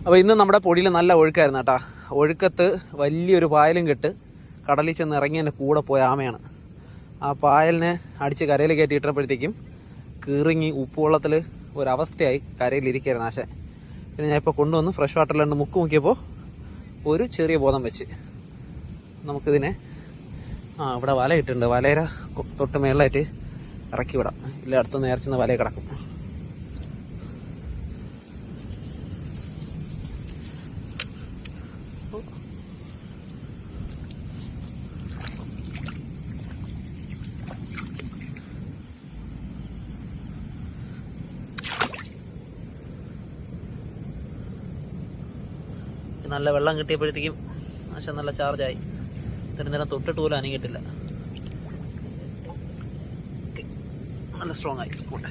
അപ്പോൾ ഇന്ന് നമ്മുടെ പൊടിയിൽ നല്ല ഒഴുക്കായിരുന്നു കേട്ടോ. ഒഴുക്കത്ത് വലിയൊരു പായലും കെട്ട് കടലിൽ ചെന്ന് ഇറങ്ങി എൻ്റെ കൂടെ പോയ ആമയാണ്. ആ പായലിനെ അടിച്ച് കരയിൽ കയറ്റിയിട്ടപ്പോഴത്തേക്കും കീറിങ്ങി ഉപ്പുവെള്ളത്തിൽ ഒരവസ്ഥയായി കരയിലിരിക്കുകയായിരുന്നു ആശ. പിന്നെ ഞാൻ ഇപ്പോൾ കൊണ്ടുവന്ന് ഫ്രഷ് വാട്ടറിൽ മുക്ക് മുക്കിയപ്പോൾ ഒരു ചെറിയ ബോധം വെച്ച് നമുക്കിതിനെ ഇവിടെ വല ഇട്ടിട്ടുണ്ട്. വലയുടെ തൊട്ട് മേളിലായിട്ട് ഇറക്കി വിടാം, ഇല്ല അടുത്ത് നേർച്ചെന്ന് വലയെ കിടക്കും. നല്ല വെള്ളം കിട്ടിയപ്പോഴത്തേക്കും ആശ നല്ല ചാർജായി. ഇത്രയും നേരം തൊട്ടിട്ട് പോലും അനങ്ങിയിട്ടില്ല. നല്ല സ്ട്രോങ് ആയി പോട്ടെ.